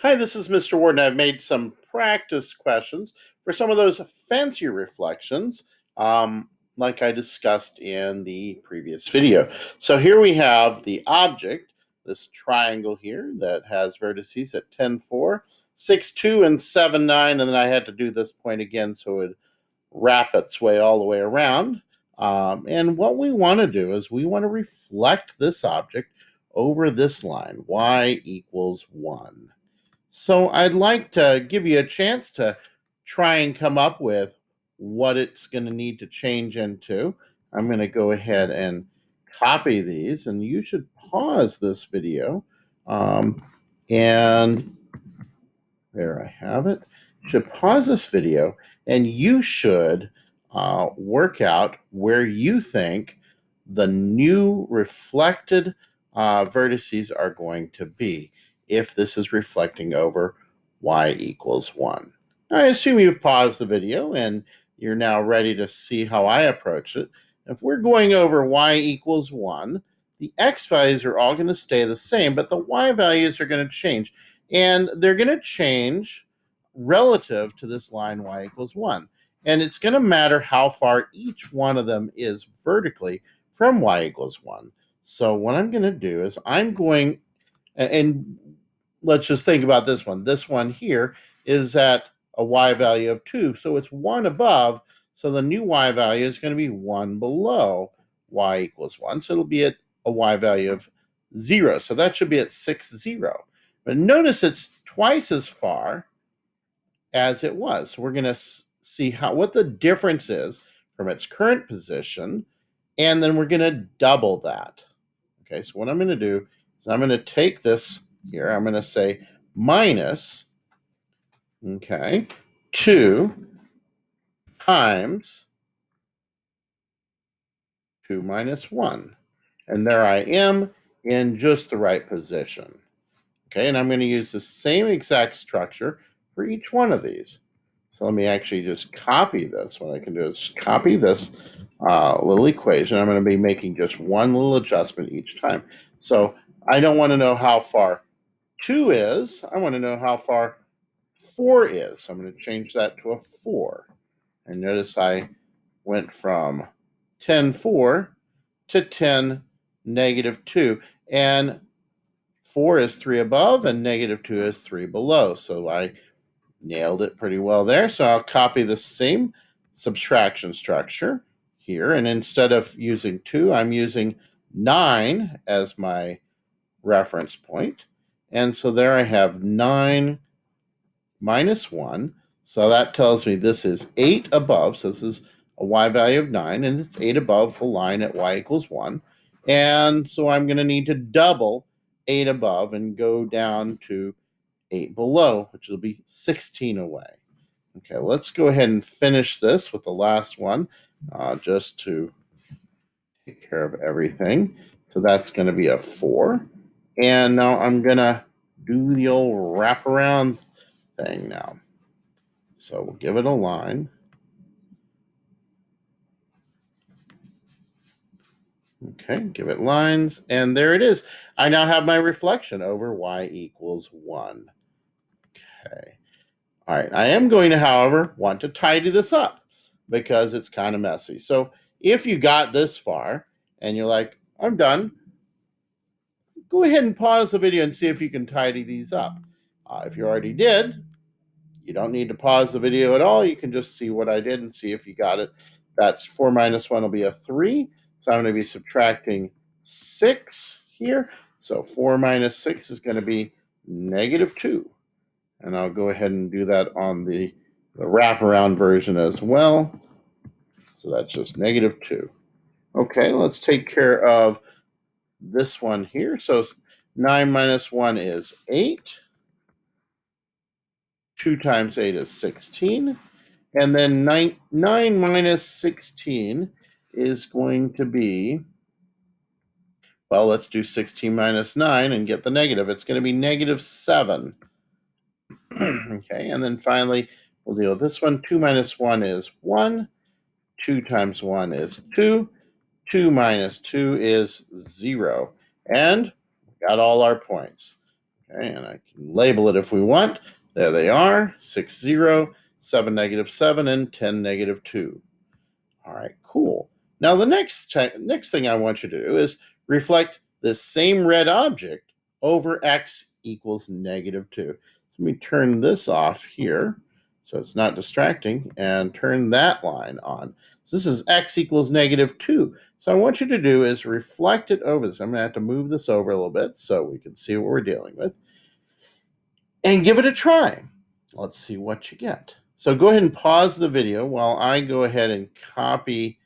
Hi, this is Mr. Warden. I've made some practice questions for some of those fancier reflections, like I discussed in the previous video. So here we have the object, this triangle here that has vertices at 10, 4, 6, 2, and 7, 9. And then I had to do this point again so it would wrap its way all the way around. And what we want to do is we want to reflect this object over this line, y equals 1. So I'd like to give you a chance to try and come up with what it's going to need to change into. I'm going to go ahead and copy these, and you should pause this video. And there I have it. You should pause this video, and you should work out where you think the new reflected vertices are going to be if this is reflecting over y equals 1. I assume you've paused the video and you're now ready to see how I approach it. If we're going over y equals 1, the x values are all going to stay the same, but the y values are going to change. And they're going to change relative to this line y equals 1. And it's going to matter how far each one of them is vertically from y equals 1. So what I'm going to do is I'm going, and let's just think about this one. This one here is at a y value of 2, so it's 1 above. So the new y value is going to be 1 below y equals 1. So it'll be at a y value of 0. So that should be at 6, 0. But notice it's twice as far as it was. So we're going to see what the difference is from its current position, and then we're going to double that. Okay, so what I'm going to do is I'm going to take this here. I'm going to say minus, 2 times 2 minus 1. And there I am in just the right position. Okay, and I'm going to use the same exact structure for each one of these. So let me actually just copy this. What I can do is copy this little equation. I'm going to be making just one little adjustment each time. So I don't want to know how far 2 is. I want to know how far 4 is. So I'm going to change that to a 4. And notice I went from 10, 4 to 10, negative 2. And 4 is 3 above, and negative 2 is 3 below. So I nailed it pretty well there. So I'll copy the same subtraction structure here. And instead of using 2, I'm using 9 as my reference point. And so there I have 9 minus 1. So that tells me this is 8 above. So this is a y value of 9, and it's 8 above the line at y equals 1. And so I'm going to need to double 8 above and go down to 8 below, which will be 16 away. Okay, let's go ahead and finish this with the last one, just to take care of everything. So that's going to be a 4. And now I'm going to do the old wraparound thing now. So we'll give it a line. Okay, give it lines, and there it is. I now have my reflection over y equals 1. Okay. All right, I am going to, however, want to tidy this up because it's kind of messy. So if you got this far and you're like, I'm done, go ahead and pause the video and see if you can tidy these up. If you already did, you don't need to pause the video at all. You can just see what I did and see if you got it. That's 4 minus 1 will be a 3. So I'm going to be subtracting 6 here. So 4 minus 6 is going to be negative 2. And I'll go ahead and do that on the wraparound version as well. So that's just negative 2. Okay, let's take care of this one here. So 9 minus 1 is 8. 2 times 8 is 16. And then 9 minus 16 is going to be, well, let's do 16 minus 9 and get the negative. It's going to be negative 7. Okay, and then finally, we'll deal with this one. 2 minus 1 is 1. 2 times 1 is 2. 2 minus 2 is 0. And we got all our points. Okay, and I can label it if we want. There they are, 6, 0, 7, -7, and 10, -2. All right, cool. Now the next thing I want you to do is reflect this same red object over x equals -2. Let me turn this off here so it's not distracting and turn that line on. So this is x equals -2. So I want you to do is reflect it over this. I'm going to have to move this over a little bit so we can see what we're dealing with and give it a try. Let's see what you get. So go ahead and pause the video while I go ahead and copy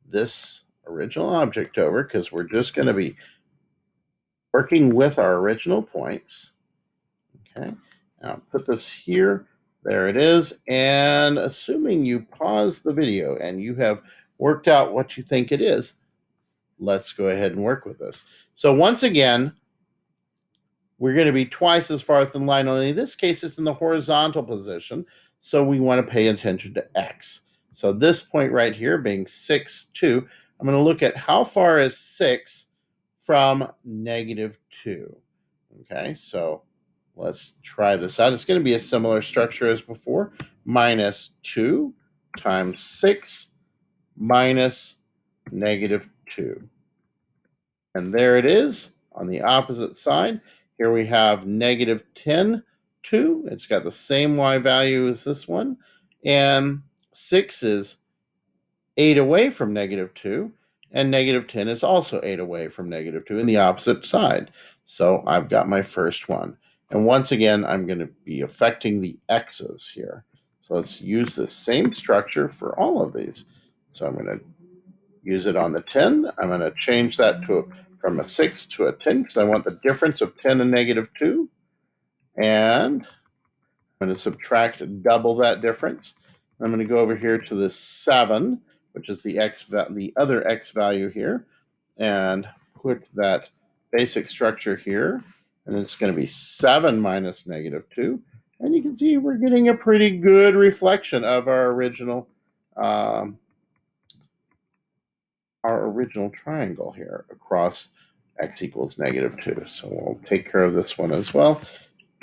this original object over, because we're just going to be working with our original points. Okay, now put this here. There it is. And assuming you pause the video and you have worked out what you think it is, let's go ahead and work with this. So once again, we're going to be twice as far from the line, only in this case it's in the horizontal position, so we want to pay attention to x. So this point right here being 6, 2, I'm going to look at how far is 6 from -2. Okay, so let's try this out. It's going to be a similar structure as before. -2 times 6 minus -2. And there it is on the opposite side. Here we have -10, 2. It's got the same y value as this one. And 6 is 8 away from -2. And -10 is also 8 away from -2 in the opposite side. So I've got my first one. And once again, I'm going to be affecting the x's here. So let's use the same structure for all of these. So I'm going to use it on the 10. I'm going to change that from a 6 to a 10 because I want the difference of 10 and -2. And I'm going to subtract double that difference. I'm going to go over here to the 7, which is the other x value here, and put that basic structure here. And it's going to be 7 minus -2. And you can see we're getting a pretty good reflection of our original triangle here across x equals -2. So we'll take care of this one as well.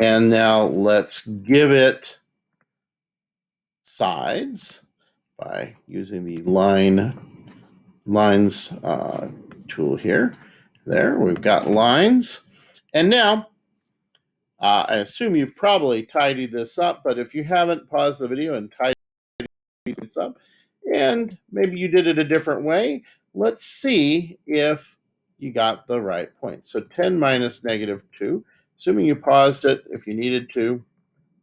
And now let's give it sides by using the lines tool here. There, we've got lines. And now, I assume you've probably tidied this up, but if you haven't, pause the video and tidy this up. And maybe you did it a different way. Let's see if you got the right point. So 10 minus -2, assuming you paused it, if you needed to,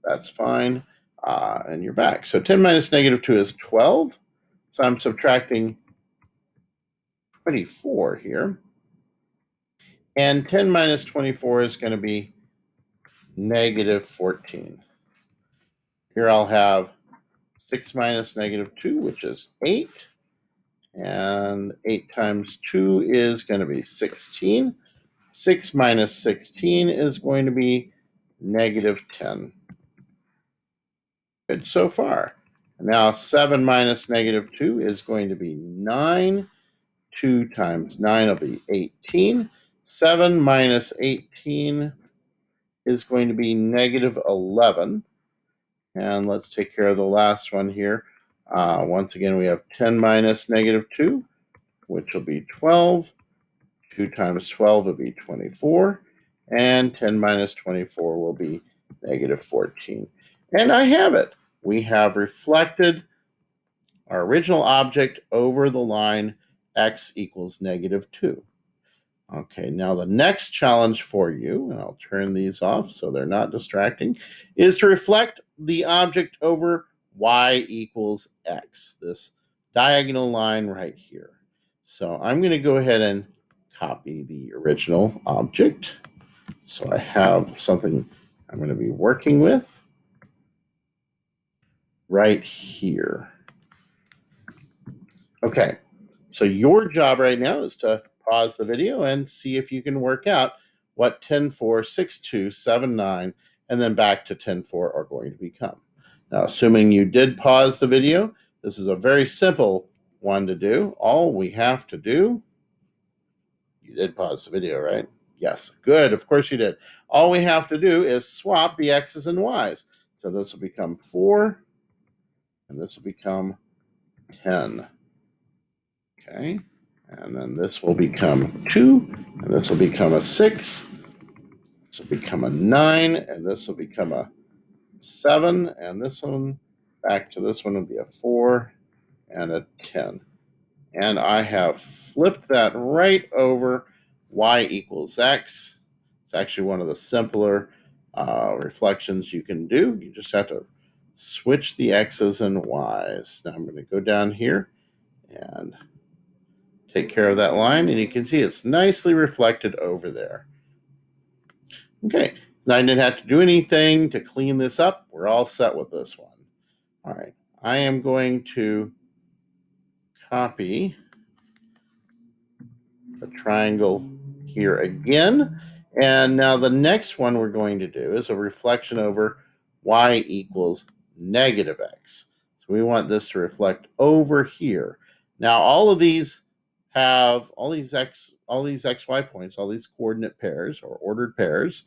that's fine. And you're back. So 10 minus -2 is 12. So I'm subtracting 24 here. And 10 minus 24 is going to be -14. Here I'll have 6 minus -2, which is 8. And 8 times 2 is going to be 16. 6 minus 16 is going to be -10. Good so far. Now 7 minus -2 is going to be 9. 2 times 9 will be 18. 7 minus 18 is going to be -11. And let's take care of the last one here. Once again, we have 10 minus -2, which will be 12. 2 times 12 will be 24. And 10 minus 24 will be -14. And I have it. We have reflected our original object over the line x equals -2. Okay, now the next challenge for you, and I'll turn these off so they're not distracting, is to reflect the object over y equals x, this diagonal line right here. So I'm going to go ahead and copy the original object. So I have something I'm going to be working with right here. Okay, so your job right now is to pause the video and see if you can work out what 10, 4, 6, 2, 7, 9, and then back to 10, 4 are going to become. Now, assuming you did pause the video, this is a very simple one to do. All we have to do, you did pause the video, right? Yes, good. Of course you did. All we have to do is swap the x's and y's. So this will become 4, and this will become 10. Okay, and then this will become 2, and this will become a 6. This will become a 9, and this will become a 7, and this one, back to this one, will be a 4 and a 10. And I have flipped that right over y equals x. It's actually one of the simpler reflections you can do. You just have to switch the x's and y's. Now I'm going to go down here and take care of that line, and you can see it's nicely reflected over there. Okay, now I didn't have to do anything to clean this up. We're all set with this one. All right, I am going to copy the triangle here again. And now the next one we're going to do is a reflection over y equals negative x. So we want this to reflect over here. Now all of these have all these xy points, all these coordinate pairs or ordered pairs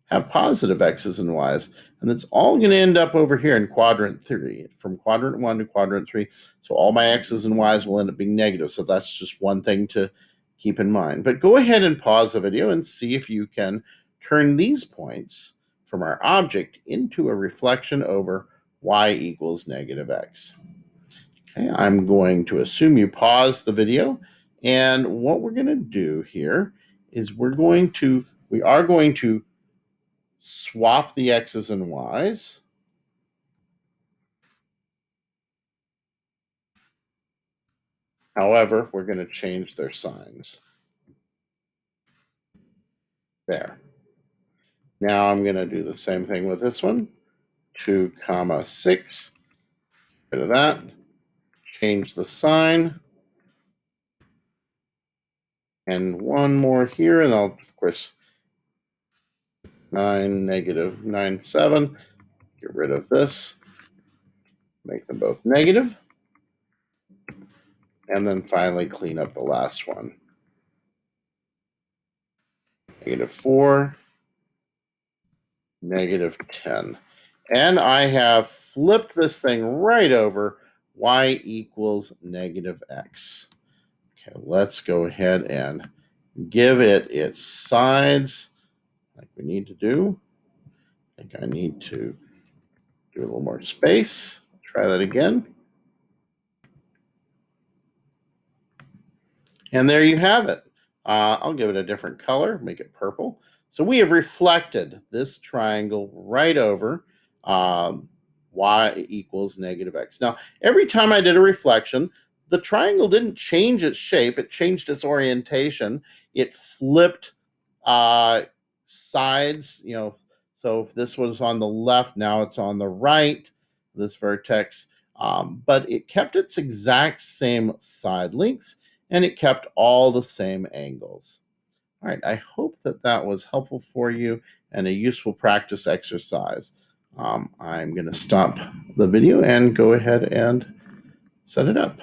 have positive x's and y's, and it's all going to end up over here in quadrant 3, from quadrant 1 to quadrant 3. So all my x's and y's will end up being negative. So that's just one thing to keep in mind. But go ahead and pause the video and see if you can turn these points from our object into a reflection over y equals negative x. Okay, I'm going to assume you paused the video, and what we're going to do here is we are going to swap the x's and y's. However, we're going to change their signs. There. Now I'm going to do the same thing with this one. 2, 6. Get rid of that. Change the sign. And one more here, and I'll, of course, 9, negative 9, 7. Get rid of this. Make them both negative. And then finally clean up the last one. Negative 4. Negative 10. And I have flipped this thing right over y equals negative x. Okay, let's go ahead and give it its sides like we need to do. I think I need to do a little more space. Try that again. And there you have it. I'll give it a different color, make it purple. So we have reflected this triangle right over y equals negative x. Now, every time I did a reflection, the triangle didn't change its shape. It changed its orientation. It flipped sides, so if this was on the left, now it's on the right, this vertex. But it kept its exact same side lengths, and it kept all the same angles. All right, I hope that was helpful for you and a useful practice exercise. I'm going to stop the video and go ahead and set it up.